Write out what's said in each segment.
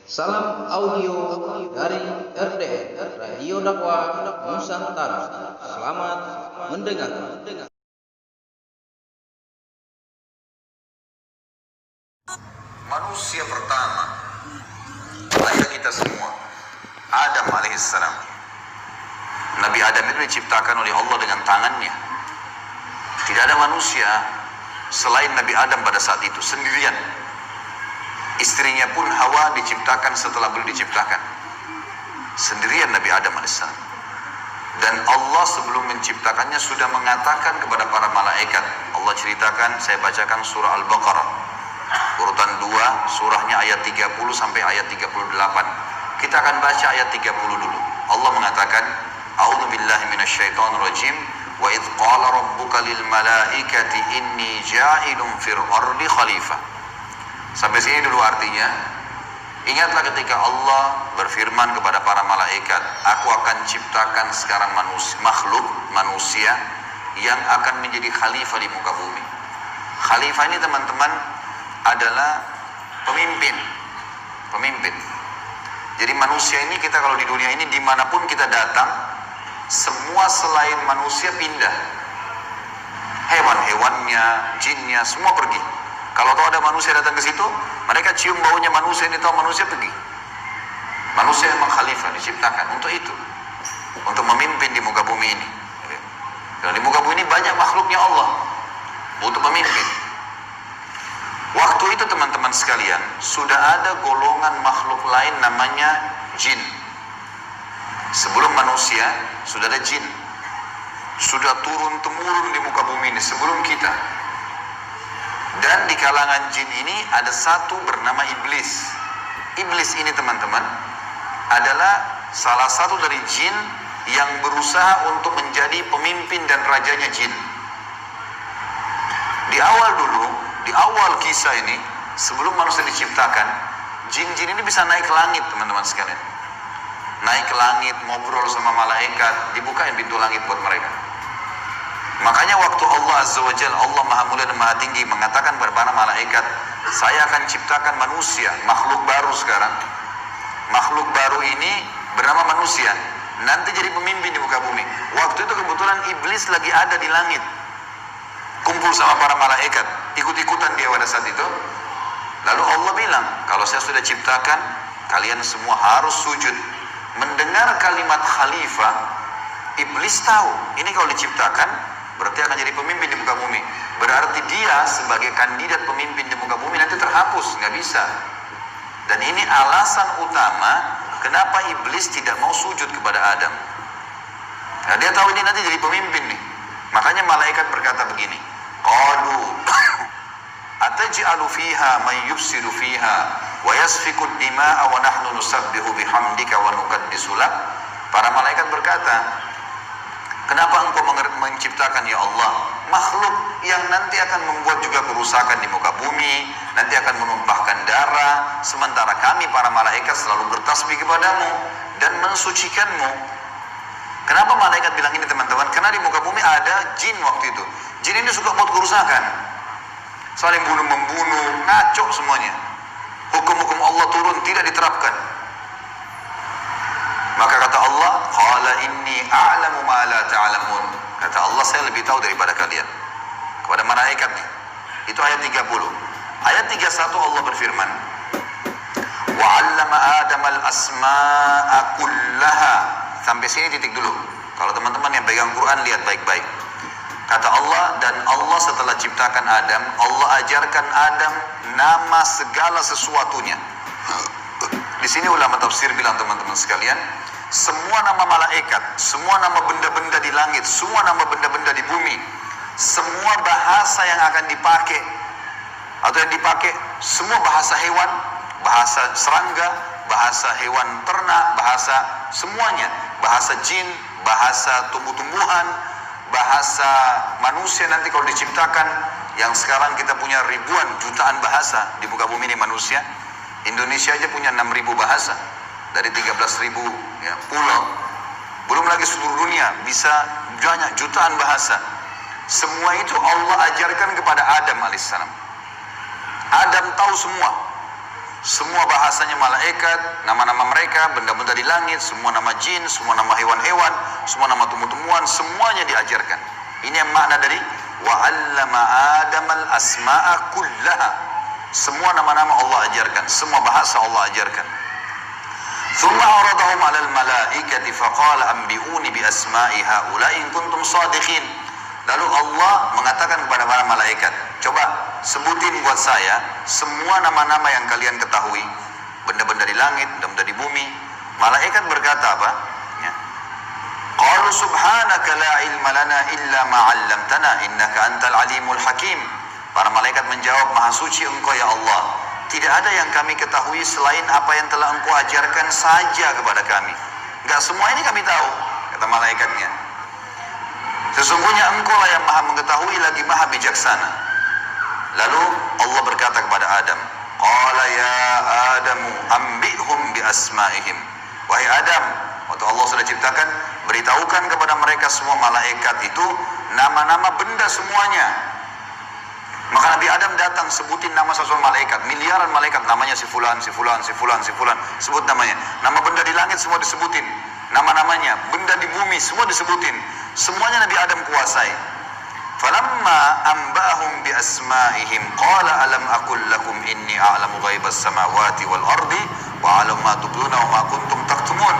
Salam audio dari RDN Radio Dakwah Nusantara. Selamat mendengarkan. Manusia pertama, ayah kita semua, Adam alaihissalam. Nabi Adam itu diciptakan oleh Allah dengan tangannya. Tidak ada manusia selain Nabi Adam pada saat itu, sendirian. Istrinya pun Hawa diciptakan setelah beliau diciptakan. Sendirian Nabi Adam alaihissalam. Dan Allah sebelum menciptakannya sudah mengatakan kepada para malaikat. Allah ceritakan, saya bacakan surah Al-Baqarah. Urutan 2, surahnya ayat 30 sampai ayat 38. Kita akan baca ayat 30 dulu. Allah mengatakan, A'udzubillahi minasyaitonirrajim. Wa idh qala rabbuka lil malaikati inni ja'ilun fil ardi khalifah. Sampai sini dulu artinya. Ingatlah ketika Allah berfirman kepada para malaikat, aku akan ciptakan sekarang manusia yang akan menjadi khalifah di muka bumi. Khalifah ini teman-teman adalah pemimpin. Jadi manusia ini, kita kalau di dunia ini dimanapun kita datang, semua selain manusia pindah. Hewan-hewannya, jinnya, semua pergi. Kalau tahu ada manusia datang ke situ, mereka cium baunya manusia ini, tahu manusia pergi. Manusia memang khalifah diciptakan untuk itu, untuk memimpin di muka bumi ini. Dan di muka bumi ini banyak makhluknya Allah untuk memimpin. Waktu itu teman-teman sekalian, sudah ada golongan makhluk lain namanya jin. Sebelum manusia sudah ada jin, sudah turun-temurun di muka bumi ini sebelum kita. Dan di kalangan jin ini ada satu bernama iblis. Iblis ini teman-teman adalah salah satu dari jin yang berusaha untuk menjadi pemimpin dan rajanya jin. Di awal kisah ini, sebelum manusia diciptakan, jin-jin ini bisa naik ke langit teman-teman sekalian. Naik ke langit, ngobrol sama malaikat, dibukain pintu langit buat mereka. Makanya waktu Allah Azza wa Jalla, Allah Maha Mulia dan Maha Tinggi, mengatakan kepada para malaikat, saya akan ciptakan manusia, makhluk baru sekarang. Makhluk baru ini bernama manusia, nanti jadi pemimpin di muka bumi. Waktu itu kebetulan iblis lagi ada di langit, kumpul sama para malaikat, ikut-ikutan dia pada saat itu. Lalu Allah bilang, kalau saya sudah ciptakan, kalian semua harus sujud. Mendengar kalimat khalifah, iblis tahu, ini kalau diciptakan berarti akan jadi pemimpin di muka bumi. Berarti dia sebagai kandidat pemimpin di muka bumi nanti terhapus, nggak bisa. Dan ini alasan utama kenapa iblis tidak mau sujud kepada Adam. Nah, dia tahu ini nanti jadi pemimpin nih. Makanya malaikat berkata begini, qalu ataj'alu fiha man yufsidu fiha wa yasfiku ad-dima'a wa nahnu nusabbihu bihamdika wa nuqaddisu lak. Para malaikat berkata, kenapa engkau menciptakan ya Allah makhluk yang nanti akan membuat juga kerusakan di muka bumi, nanti akan menumpahkan darah, sementara kami para malaikat selalu bertasbih kepadamu dan mensucikanmu. Kenapa malaikat bilang ini teman-teman? Karena di muka bumi ada jin waktu itu. Jin ini suka buat kerusakan, saling bunuh-membunuh, ngaco semuanya. Hukum-hukum Allah turun, tidak diterapkan. Maka kata Allah, qala inni a'lamu ma la ta'lamun. Kata Allah, saya lebih tahu daripada kalian. Kepada malaikat nih. Itu ayat 30. Ayat 31 Allah berfirman, wa 'allama Adam al-asma'a kullaha. Sampai sini titik dulu. Kalau teman-teman yang pegang Quran lihat baik-baik. Kata Allah, dan Allah setelah ciptakan Adam, Allah ajarkan Adam nama segala sesuatunya. Di sini ulama tafsir bilang teman-teman sekalian, semua nama malaikat, semua nama benda-benda di langit, semua nama benda-benda di bumi, semua bahasa yang akan dipakai atau yang dipakai, semua bahasa hewan, bahasa serangga, bahasa hewan ternak, bahasa semuanya, bahasa jin, bahasa tumbuh-tumbuhan, bahasa manusia nanti kalau diciptakan, yang sekarang kita punya ribuan, jutaan bahasa di muka bumi ini manusia. Indonesia aja punya 6.000 bahasa dari 13.000 ya, pulau. Belum lagi seluruh dunia bisa banyak jutaan bahasa. Semua itu Allah ajarkan kepada Adam alaihissalam. Adam tahu semua. semua bahasanya malaikat, nama-nama mereka, benda-benda di langit, semua nama jin, semua nama hewan-hewan, semua nama tumbuh-tumbuhan, semuanya diajarkan. Ini yang makna dari wa 'allama Adamal asma'a kullaha. Semua nama-nama Allah ajarkan, semua bahasa Allah ajarkan. Thumma aradahum 'alal malaikati faqala anbi'uni bi asma'i haula'i in kuntum shadiqin. Lalu Allah mengatakan kepada para malaikat, coba sebutin buat saya semua nama-nama yang kalian ketahui, benda-benda di langit, benda-benda di bumi. Malaikat berkata apa? Ya. Qalu subhanaka la ilma lana illa ma 'allamtana innaka antal alimul hakim. Para malaikat menjawab, maha suci engkau ya Allah, tidak ada yang kami ketahui selain apa yang telah engkau ajarkan saja kepada kami. Enggak semua ini kami tahu, kata malaikatnya. Sesungguhnya engkau lah yang maha mengetahui lagi maha bijaksana. Lalu Allah berkata kepada Adam, qala ya Adamu ambihum bi asma'ihim. Wahai Adam, waktu Allah sudah ciptakan, beritahukan kepada mereka semua malaikat itu nama-nama benda semuanya. Maka Nabi Adam datang sebutin nama satu malaikat, miliaran malaikat, namanya si fulan, si fulan, si fulan, si fulan, sebut namanya. Nama benda di langit semua disebutin, nama-namanya, benda di bumi semua disebutin. Semuanya Nabi Adam kuasai. Falamma amba'ahum bi asma'ihim qala alam aqul lakum inni a'lamu ghaibas samawati wal ardi wa a'lamu ma tubduna wa ma kuntum taktumun.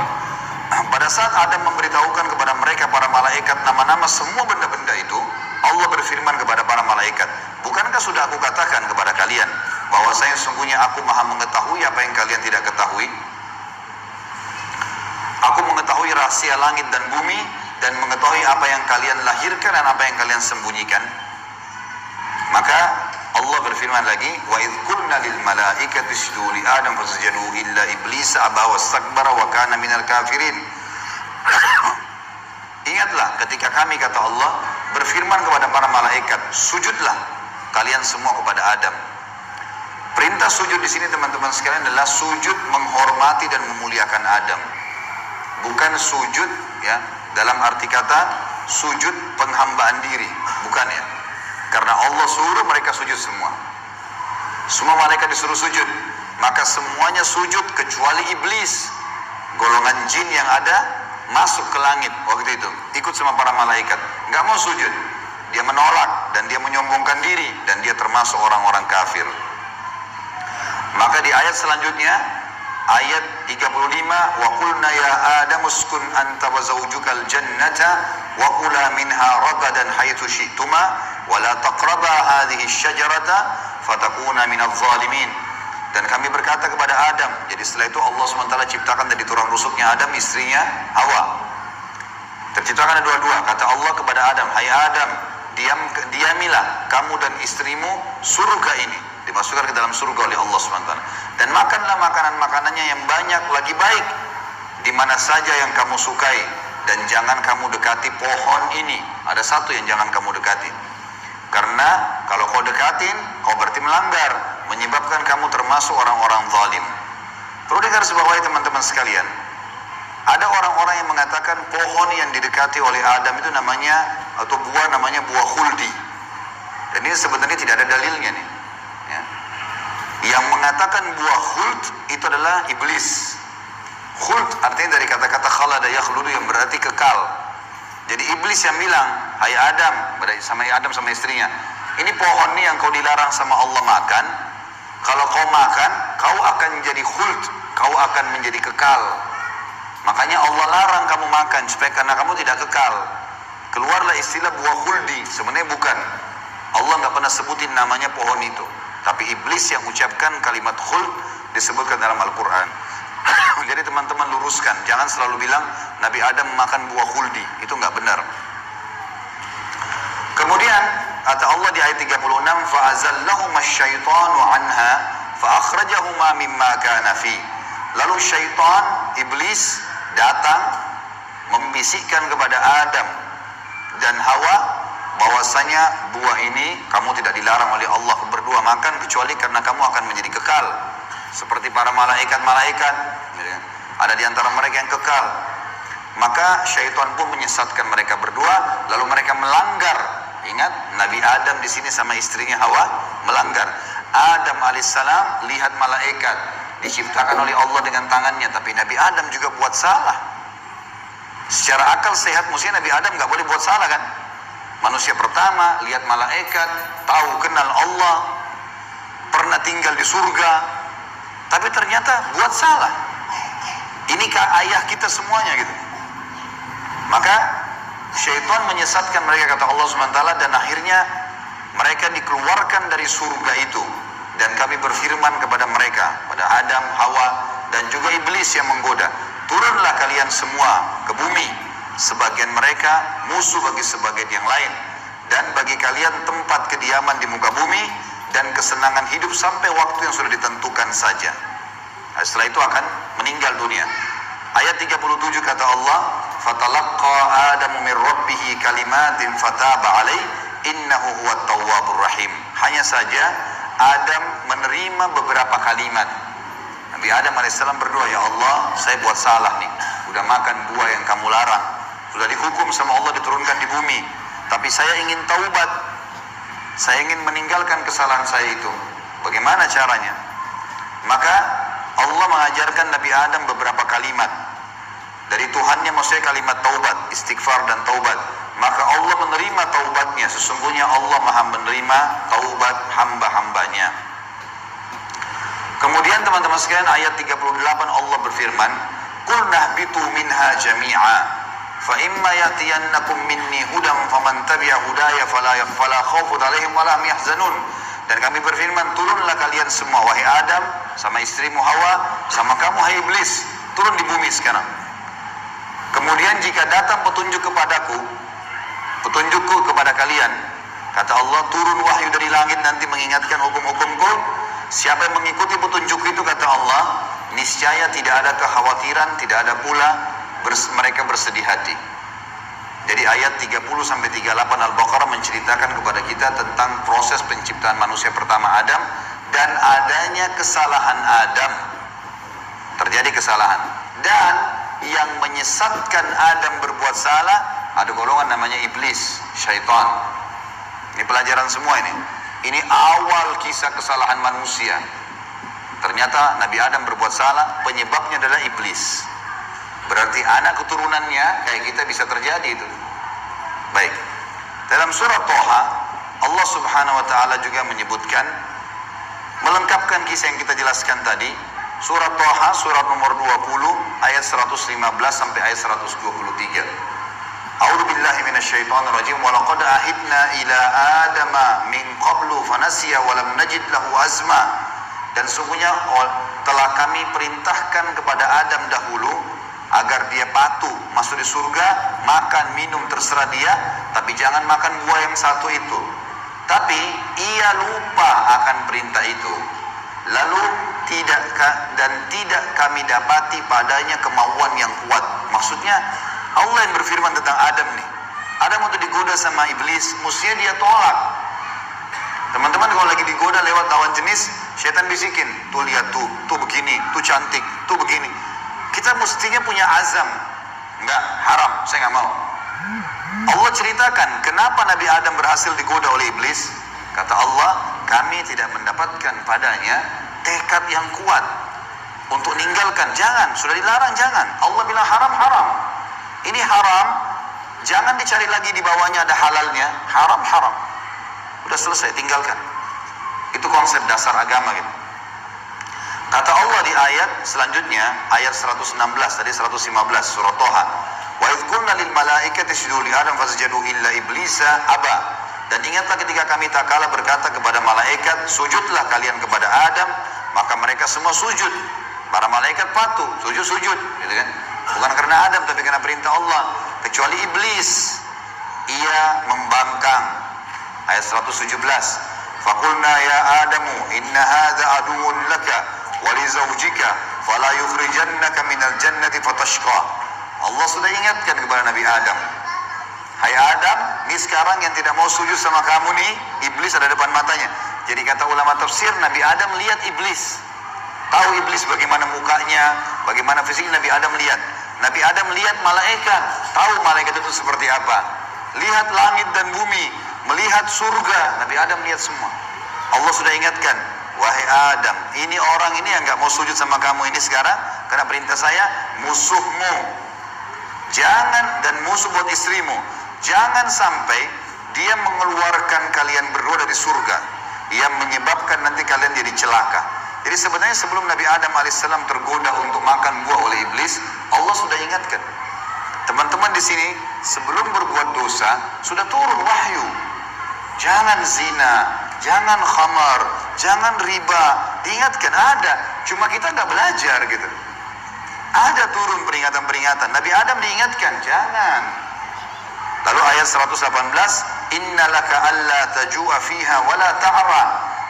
Pada saat Adam memberitahukan kepada mereka para malaikat nama-nama semua benda-benda itu, Allah berfirman kepada para malaikat, bukankah sudah aku katakan kepada kalian bahwasanya sungguhnya aku maha mengetahui apa yang kalian tidak ketahui? Aku mengetahui rahasia langit dan bumi dan mengetahui apa yang kalian lahirkan dan apa yang kalian sembunyikan. Maka Allah berfirman lagi, wa idh qulna lil malaikati isjudu li Adam fasajadu illa iblis aba wastakbara wa kana minal kafirin. Ingatlah ketika kami, kata Allah, berfirman kepada para malaikat, sujudlah kalian semua kepada Adam. Perintah sujud di sini teman-teman sekalian adalah sujud menghormati dan memuliakan Adam. Bukan sujud ya dalam arti kata sujud penghambaan diri, bukan ya. Karena Allah suruh mereka sujud semua. Semua malaikat disuruh sujud, maka semuanya sujud kecuali iblis. Golongan jin yang ada masuk ke langit waktu itu, ikut sama para malaikat, nggak mau sujud. Dia menolak dan dia menyombongkan diri dan dia termasuk orang-orang kafir. Maka di ayat selanjutnya, ayat 35, wa qulna ya Adam uskun anta wa zawjukal jannata wa kula minha ragadan haitsu syi'tuma wa la taqraba hadhihi asyajarata fatakuna minadh dhalimin. Dan kami berkata kepada Adam, jadi setelah itu Allah SWT ciptakan dari tulang rusuknya Adam, istrinya Hawa. Terciptakan ada dua-dua. Kata Allah kepada Adam, hai Adam, diamilah kamu dan istrimu surga ini, dimasukkan ke dalam surga oleh Allah SWT. Dan makanlah makanan-makanannya yang banyak lagi baik, di mana saja yang kamu sukai, dan jangan kamu dekati pohon ini. Ada satu yang jangan kamu dekati, karena kalau kau dekatin, kau berarti melanggar, menyebabkan kamu termasuk orang-orang zalim. Perlu digarisbawahi teman-teman sekalian, ada orang-orang yang mengatakan pohon yang didekati oleh Adam itu namanya, atau buah namanya buah khuldi. Dan ini sebenarnya tidak ada dalilnya nih ya. Yang mengatakan buah khuld itu adalah iblis. Khuld artinya dari kata-kata khalada yakhludu yang berarti kekal. Jadi iblis yang bilang, hai Adam, sama Adam sama istrinya, ini pohon nih yang kau dilarang sama Allah makan, kalau kau makan, kau akan menjadi khuld, kau akan menjadi kekal. Makanya Allah larang kamu makan supaya karena kamu tidak kekal. Keluarlah istilah buah khuldi, sebenarnya bukan. Allah nggak pernah sebutin namanya pohon itu, tapi iblis yang ucapkan kalimat khuld disebutkan dalam Al-Quran. Jadi teman-teman luruskan, jangan selalu bilang Nabi Adam makan buah khuldi, itu nggak benar. Kemudian kata Allah di ayat 36, fa'azallahuma syaitanu anha fa'akhrajahuma mimma kana fi. Lalu syaitan, iblis datang membisikkan kepada Adam dan Hawa bahwasanya buah ini kamu tidak dilarang oleh Allah berdua makan kecuali karena kamu akan menjadi kekal seperti para malaikat-malaikat, ada di antara mereka yang kekal. Maka syaitan pun menyesatkan mereka berdua, lalu mereka melanggar. Ingat, Nabi Adam di sini sama istrinya Hawa melanggar. Adam alaihissalam lihat malaikat diciptakan oleh Allah dengan tangannya, tapi Nabi Adam juga buat salah. Secara akal sehat mestinya Nabi Adam nggak boleh buat salah kan? Manusia pertama lihat malaikat, tahu kenal Allah, pernah tinggal di surga, tapi ternyata buat salah. Inikah ayah kita semuanya gitu? Maka syaitan menyesatkan mereka, kata Allah SWT, dan akhirnya mereka dikeluarkan dari surga itu. Dan kami berfirman kepada mereka, pada Adam, Hawa, dan juga iblis yang menggoda, turunlah kalian semua ke bumi. Sebagian mereka musuh bagi sebagian yang lain, dan bagi kalian tempat kediaman di muka bumi dan kesenangan hidup sampai waktu yang sudah ditentukan saja. Nah, setelah itu akan meninggal dunia. Ayat 37 kata Allah, fatalaqqa Adamu min rabbih kalimatin fataba alaih innahu huwat tawwabur rahim. Hanya saja Adam menerima beberapa kalimat. Nabi Adam alaihissalam berdoa, ya Allah, saya buat salah nih, udah makan buah yang kamu larang, sudah dihukum sama Allah diturunkan di bumi, tapi saya ingin taubat, saya ingin meninggalkan kesalahan saya itu. Bagaimana caranya? Maka Allah mengajarkan Nabi Adam beberapa kalimat dari Tuhannya, maksudnya kalimat taubat, istighfar dan taubat. Maka Allah menerima taubatnya. Sesungguhnya Allah maha menerima taubat hamba-hambanya. Kemudian teman-teman sekalian, ayat 38 Allah berfirman, qul nahbitu minha jami'a fa imma yatiyannakum minni hudam faman tabi'a hudaya fala khaufun 'alaihim wa la hum yahzanun. Dan kami berfirman, turunlah kalian semua, wahai Adam, sama istrimu Hawa, sama kamu hai iblis, turun di bumi sekarang. Kemudian jika datang petunjukku kepada kalian, kata Allah, turun wahyu dari langit nanti mengingatkan hukum-hukumku. Siapa yang mengikuti petunjuk itu, kata Allah, niscaya tidak ada kekhawatiran, tidak ada pula mereka bersedih hati. Jadi ayat 30-38 Al-Baqarah menceritakan kepada kita tentang proses penciptaan manusia pertama Adam dan adanya kesalahan Adam. Terjadi kesalahan. Dan yang menyesatkan Adam berbuat salah, ada golongan namanya iblis, syaitan. Ini pelajaran semua ini. Ini awal kisah kesalahan manusia. Ternyata Nabi Adam berbuat salah, penyebabnya adalah iblis. Berarti anak keturunannya kayak kita bisa terjadi itu. Baik. Dalam surah Toha, Allah Subhanahu wa taala juga menyebutkan, melengkapkan kisah yang kita jelaskan tadi. Surah Toha, surat nomor 20, ayat 115 sampai ayat 123. A'udzu billahi minasyaitonir rajim. Wa laqad ahidna ila adama min qablu fanasiya wa lam najid lahu azma. Dan sungguhnya telah kami perintahkan kepada Adam dahulu agar dia patuh masuk di surga, makan minum terserah dia, tapi jangan makan buah yang satu itu. Tapi ia lupa akan perintah itu. Lalu tidak kami dapati padanya kemauan yang kuat. Maksudnya Allah yang berfirman tentang Adam nih. Adam untuk digoda sama iblis, mestinya dia tolak. Teman-teman kalau lagi digoda lewat lawan jenis, syaitan bisikin, tuh lihat tuh begini, tuh cantik, tuh begini. Kita mestinya punya azam, enggak, haram, saya nggak mau. Allah ceritakan kenapa Nabi Adam berhasil digoda oleh iblis. Kata Allah, kami tidak mendapatkan padanya tekad yang kuat untuk meninggalkan. Jangan, sudah dilarang jangan. Allah bilang haram, haram. Ini haram, jangan dicari lagi di bawahnya ada halalnya. Haram, haram. Udah selesai, tinggalkan. Itu konsep dasar agama gitu. Kata Allah di ayat selanjutnya, ayat 116 tadi 115 surah Toha. Wa idh qulna lil malaikati isjudu li Adam fasajadu illa iblisa aba. Dan ingatlah ketika kami tatkala berkata kepada malaikat, sujudlah kalian kepada Adam, maka mereka semua sujud. Para malaikat patuh, sujud, gitu kan? Bukan karena Adam tapi karena perintah Allah, kecuali iblis. Ia membangkang. Ayat 117. Faqulna ya Adamu inna hadza aduwwun laka wa li zawjika fala yukhrijannaka minal jannati fatashqa. Allah sudah ingatkan kepada Nabi Adam. Hai Adam, ini sekarang yang tidak mau sujud sama kamu nih, iblis ada depan matanya. Jadi kata ulama tafsir, Nabi Adam lihat iblis. Tahu iblis bagaimana mukanya, bagaimana fisiknya, Nabi Adam lihat. Nabi Adam lihat malaikat, tahu malaikat itu seperti apa. Lihat langit dan bumi, melihat surga, Nabi Adam lihat semua. Allah sudah ingatkan, wahai Adam, ini orang ini yang nggak mau sujud sama kamu ini sekarang karena perintah saya, musuhmu. Jangan, dan musuh buat istrimu. Jangan sampai dia mengeluarkan kalian berdua dari surga, yang menyebabkan nanti kalian jadi celaka. Jadi sebenarnya sebelum Nabi Adam alaihissalam tergoda untuk makan buah oleh iblis, Allah sudah ingatkan. Teman-teman di sini sebelum berbuat dosa sudah turun wahyu. Jangan zina, jangan khamar, jangan riba. Diingatkan ada, cuma kita nggak belajar gitu. Ada turun peringatan-peringatan. Nabi Adam diingatkan, jangan. Lalu ayat 118, innalaka alla tajua fiha wala ta'ra.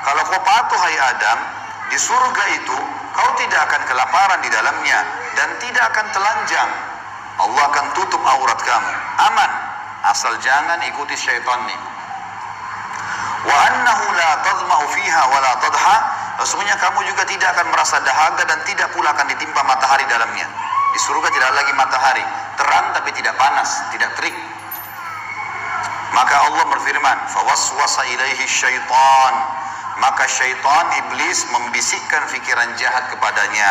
Kalau kau patuh hai Adam, di surga itu kau tidak akan kelaparan di dalamnya dan tidak akan telanjang. Allah akan tutup aurat kamu, aman, asal jangan ikuti syaitan nih. Wa annahu la tadma'u fiha wa la tadha. Sesungguhnya kamu juga tidak akan merasa dahaga dan tidak pula akan ditimpa matahari dalamnya. Di surga tidak lagi matahari, terang tapi tidak panas, tidak terik. Maka Allah berfirman, fawaswasa ilaihi syaitan. Maka syaitan, iblis, membisikkan fikiran jahat kepadanya.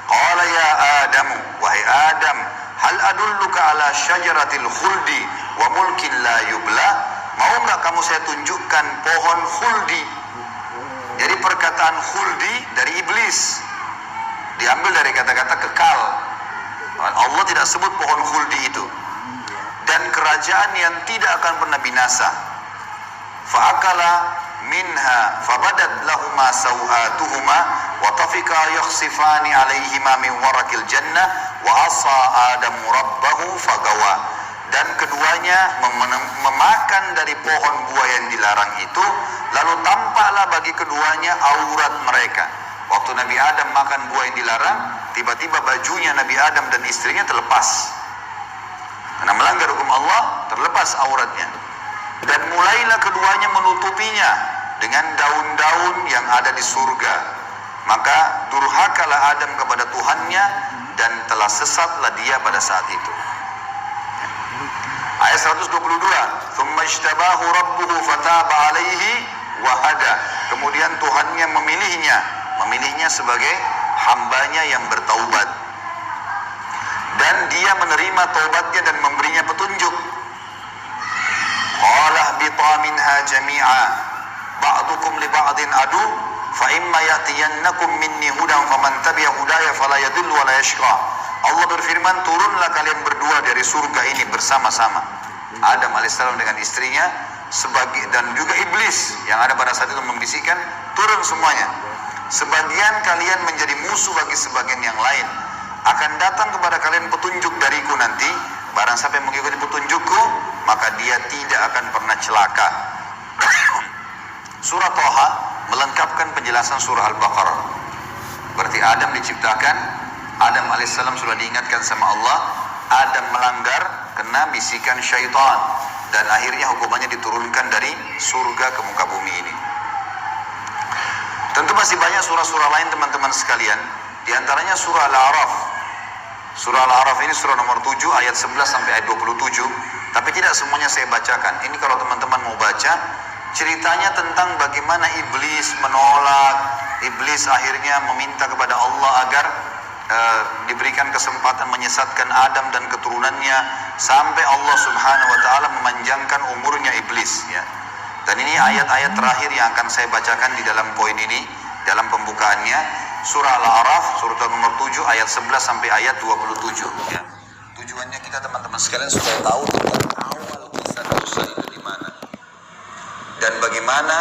Qala ya Adamu, wahai Adam, hal adulluka ala syajaratil khuldi wa mulkin la yubla. Mau nggak kamu saya tunjukkan pohon khuldi? Jadi perkataan khuldi dari iblis, diambil dari kata-kata kekal. Allah tidak sebut pohon khuldi itu. Dan kerajaan yang tidak akan pernah binasa. Fa'akala minha fabadat lahuma sawatuhuma wa tafika yakhsifani alaihima min warakil jannah wa asa Adamu rabbahu fagawa. Dan keduanya memakan dari pohon buah yang dilarang itu, lalu tampaklah bagi keduanya aurat mereka. Waktu Nabi Adam makan buah yang dilarang, tiba-tiba bajunya Nabi Adam dan istrinya terlepas. Karena melanggar hukum Allah, terlepas auratnya. Dan mulailah keduanya menutupinya dengan daun-daun yang ada di surga. Maka durhakalah Adam kepada Tuhannya dan telah sesatlah dia pada saat itu. Ayat 122, "Tsumma ijtabahu rabbuhu fataba 'alaihi wa hada." Kemudian Tuhannya memilihnya sebagai hambanya yang bertaubat. Dan dia menerima taubatnya dan memberinya petunjuk. Qala ihbita minha jami'a ba'dukum li ba'din adu fa imma ya'tiyannakum minni hudan faman tabi'a hudaya fala yadhillu wa la yashqa. Allah berfirman, turunlah kalian berdua dari surga ini bersama-sama. Adam alaihissalam dengan istrinya dan juga iblis yang ada pada saat itu membisikkan, turun semuanya. Sebagian kalian menjadi musuh bagi sebagian yang lain. Akan datang kepada kalian petunjuk dariku nanti. Barang siapa yang mengikuti petunjukku, maka dia tidak akan pernah celaka. Surah Thaha melengkapkan penjelasan surah Al-Baqarah. Berarti Adam diciptakan, Adam alaihissalam sudah diingatkan sama Allah, Adam melanggar, kena bisikan syaitan, dan akhirnya hukumannya diturunkan dari surga ke muka bumi ini. Tentu masih banyak surah-surah lain teman-teman sekalian, diantaranya surah Al-A'raf. Surah Al-A'raf ini surah nomor 7 ayat 11 sampai ayat 27, tapi tidak semuanya saya bacakan. Ini kalau teman-teman mau baca, ceritanya tentang bagaimana iblis menolak, iblis akhirnya meminta kepada Allah agar diberikan kesempatan menyesatkan Adam dan keturunannya, sampai Allah subhanahu wa ta'ala memanjangkan umurnya iblis ya. Dan ini ayat-ayat terakhir yang akan saya bacakan di dalam poin ini, dalam pembukaannya, surah Al-A'raf, surah nomor 7 ayat 11 sampai ayat 27 ya. Tujuannya kita teman-teman sekalian supaya tahu tentang awal kisah dosa itu di mana. Dan bagaimana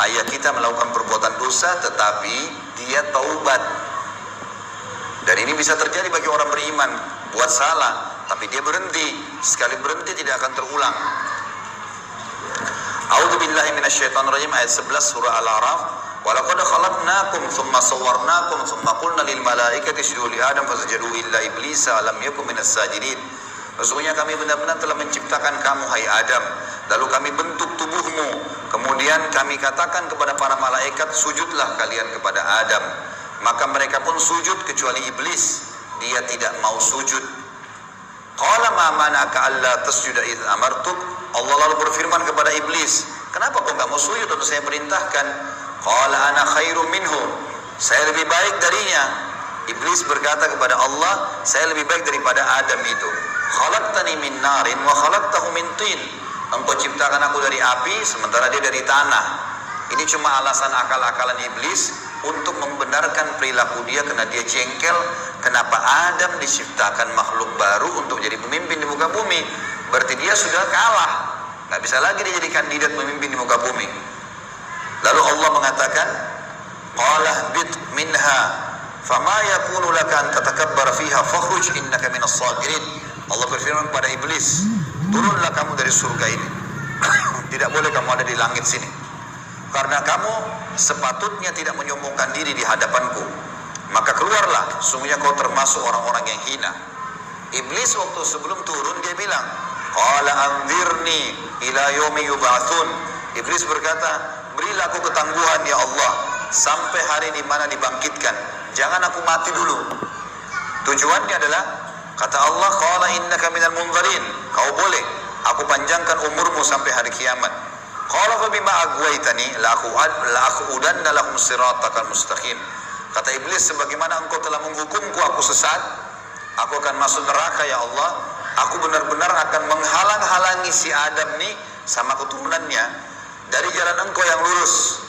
ayah kita melakukan perbuatan dosa tetapi dia taubat. Dan ini bisa terjadi bagi orang beriman, buat salah, tapi dia berhenti. Sekali berhenti tidak akan terulang. A'udzubillahi minasyaitonirrajim, ayat 11 surah Al-A'raf. Walaqad khalaqnakum tsumma sawwarnakum tsumma qulna lil malaikati isjudu li Adam fasajadu illa iblisa lam yakun minas sajidin. Sesungguhnya kami benar-benar telah menciptakan kamu hai Adam, lalu kami bentuk tubuhmu, kemudian kami katakan kepada para malaikat, sujudlah kalian kepada Adam. Maka mereka pun sujud kecuali iblis, dia tidak mau sujud. Qala ma mana'aka alla tasjuda idz amartuk. Allah lalu berfirman kepada iblis, kenapa kau enggak mau sujud waktu saya perintahkan? Qala ana khairum minhu. Saya lebih baik darinya. Iblis berkata kepada Allah, saya lebih baik daripada Adam itu. Khalaqtani min narin wa khalaqtahu min tin. Engkau ciptakan aku dari api sementara dia dari tanah. Ini cuma alasan akal-akalan iblis untuk membenarkan perilaku dia karena dia jengkel kenapa Adam diciptakan makhluk baru untuk jadi pemimpin di muka bumi. Berarti dia sudah kalah, nggak bisa lagi dia jadi kandidat pemimpin di muka bumi. Lalu Allah mengatakan, qala bit minha fama yakunu laka an tatakabbara fiha fakhruj innaka minas sagirin. Allah berfirman kepada iblis, turunlah kamu dari surga ini. Tidak boleh kamu ada di langit sini, karena kamu sepatutnya tidak menyombongkan diri di hadapanku. Maka keluarlah, sungguhnya kau termasuk orang-orang yang hina. Iblis waktu sebelum turun dia bilang, qala anzirni ila yaumi yub'atsun. Iblis berkata, berilah aku ketangguhan ya Allah sampai hari di mana dibangkitkan. Jangan aku mati dulu. Tujuannya adalah, kata Allah, qala innaka minal munzarin. Kau boleh, aku panjangkan umurmu sampai hari kiamat. Qala fa bima aghwaytani la aqudanna lahum siratakal mustaqim. Kata iblis, sebagaimana engkau telah menghukumku aku sesat, aku akan masuk neraka ya Allah. Aku benar-benar akan menghalang-halangi si Adam nih sama keturunannya dari jalan engkau yang lurus.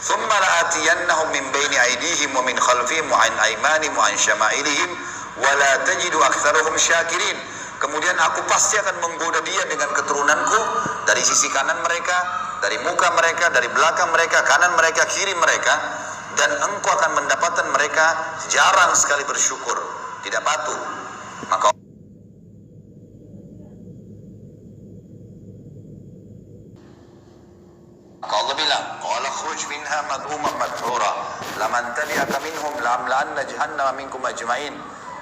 Thumma la'atiyannahum min baini aydihim wa min khalfihim wa an aymanihim wa an syama'ilihim wa la tajidu aktsarahum syakirin. Kemudian aku pasti akan menggoda dia dengan keturunanku dari sisi kanan mereka, dari muka mereka, dari belakang mereka, kanan mereka, kiri mereka, dan engkau akan mendapatkan mereka jarang sekali bersyukur, tidak patuh. Maka Allah bilang, qala khruj minha madhuman madhura laman tabi'aka minhum la'amla'anna jahannama minkum ajma'in.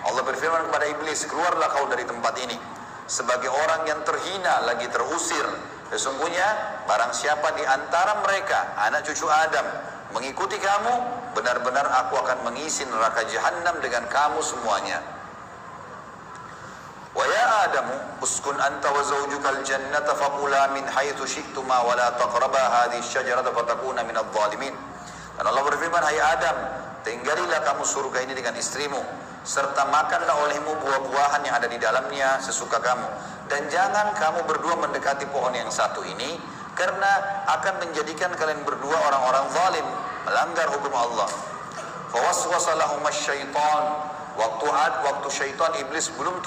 Allah berfirman kepada iblis, keluarlah kau dari tempat ini sebagai orang yang terhina lagi terusir. Sesungguhnya barang siapa di antara mereka anak cucu Adam mengikuti kamu, benar-benar aku akan mengisi neraka jahanam dengan kamu semuanya. Wa ya Adamu uskun anta wa zawjukal jannata faqula min haitsu syi'tuma wa la taqraba hadhihi syajarata fatakuna minadh dhalimin. Dan Allah berfirman, hai Adam, tinggalilah kamu surga ini dengan istrimu, serta makanlah olehmu buah-buahan yang ada di dalamnya sesuka kamu, dan jangan kamu berdua mendekati pohon yang satu ini, karena akan menjadikan kalian berdua orang-orang zalim, melanggar hukum Allah. Fawaswasa lahum asy-syaitan. Waktu syaitan iblis sebelum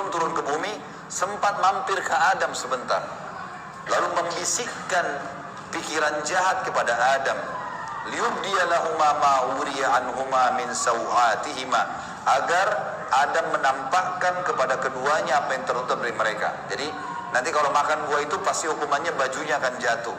turun ke bumi sempat mampir ke Adam sebentar, lalu membisikkan pikiran jahat kepada Adam, liyubdiya lahuma ma wuriya anhuma min sawatihima, agar Adam menampakkan kepada keduanya apa yang tertutup dari mereka. Jadi nanti kalau makan buah itu pasti hukumannya bajunya akan jatuh.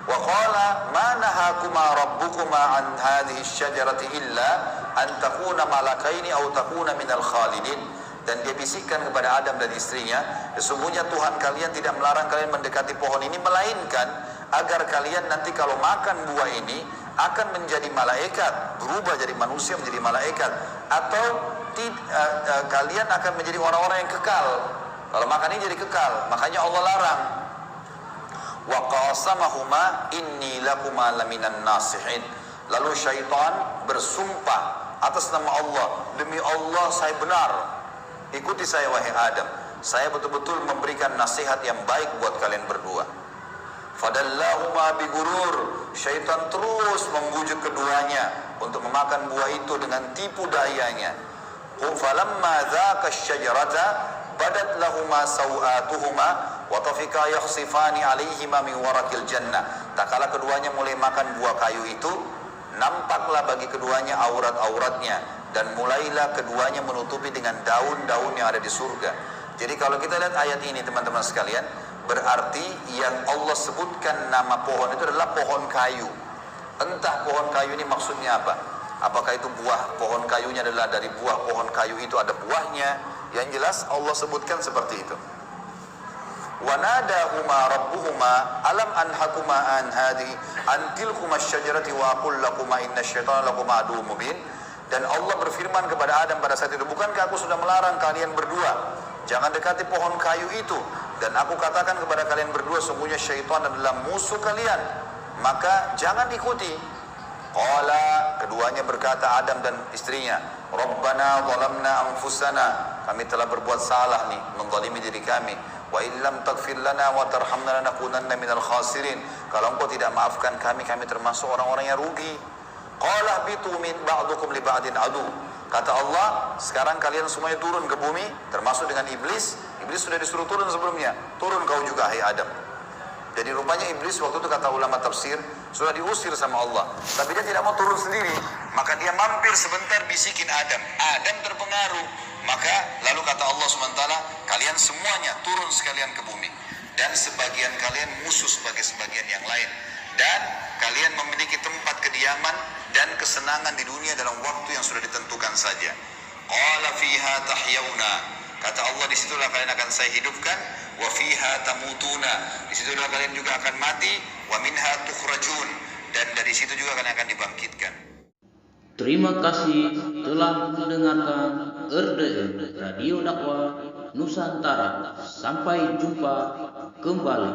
Wa qala ma nahakuma rabbukuma an hadhihi syajarati illa an takuna malakaini aw takuna minal khalidin. Dan dia bisikkan kepada Adam dan istrinya, sesungguhnya Tuhan kalian tidak melarang kalian mendekati pohon ini, melainkan agar kalian nanti kalau makan buah ini akan menjadi malaikat, berubah jadi manusia menjadi malaikat, atau kalian akan menjadi orang-orang yang kekal. Kalau makan ini jadi kekal, makanya Allah larang. Wa qasamahuma inni lakuma laminan nasihin. Lalu syaitan bersumpah atas nama Allah, demi Allah saya benar, ikuti saya wahai Adam, saya betul-betul memberikan nasihat yang baik buat kalian berdua. Fadallahuma bigurur. Syaitan terus membujuk keduanya untuk memakan buah itu dengan tipu dayanya. Falamma dzaqa asy-syajarata badat lahuma sawatuhuma wa tafika yakhsifani alaihima min warakil jannah. Tak kala keduanya mulai makan buah kayu itu, nampaklah bagi keduanya aurat-auratnya, dan mulailah keduanya menutupi dengan daun-daun yang ada di surga. Jadi kalau kita lihat ayat ini teman-teman sekalian, berarti yang Allah sebutkan nama pohon itu adalah pohon kayu. Entah pohon kayu ini maksudnya apa. Apakah itu buah pohon kayunya adalah dari buah pohon kayu itu ada buahnya. Yang jelas Allah sebutkan seperti itu. Wa nadahuma rabbuhuma alam anhakuma an hadhi an tilkuma asy-syajarati wa aqul lakuma inna asy-syaitana lakuma aduwwun mubin. Dan Allah berfirman kepada Adam pada saat itu, bukankah aku sudah melarang kalian berdua jangan dekati pohon kayu itu, dan aku katakan kepada kalian berdua sungguhnya syaitan adalah musuh kalian, maka jangan diikuti. Qala, keduanya berkata, Adam dan istrinya, Rabbana zalamna anfusana, kami telah berbuat salah nih, menzalimi diri kami. Wa illam taghfir lana wa tarhamna lanakunanna minal khasirin. Kalau engkau tidak maafkan kami, kami termasuk orang-orang yang rugi. Qala bitu min ba'dukum li ba'din adu. Kata Allah, sekarang kalian semuanya turun ke bumi, termasuk dengan iblis. Iblis sudah disuruh turun sebelumnya. Turun kau juga, hai Adam. Jadi rupanya iblis waktu itu, kata ulama tafsir, sudah diusir sama Allah. Tapi dia tidak mau turun sendiri. Maka dia mampir sebentar bisikin Adam. Adam terpengaruh. Maka lalu kata Allah SWT, kalian semuanya turun sekalian ke bumi. Dan sebagian kalian musuh sebagai sebagian yang lain. Dan kalian memiliki tempat kediaman dan kesenangan di dunia dalam waktu yang sudah ditentukan saja. Qala fiha tahyauna. Kata Allah, disitulah kalian akan saya hidupkan. Wa fiha tamutuna. Disitulah kalian juga akan mati. Wa minha tukhrajun. Dan dari situ juga kalian akan dibangkitkan. Terima kasih telah mendengarkan RDN Radio Dakwah Nusantara. Sampai jumpa kembali.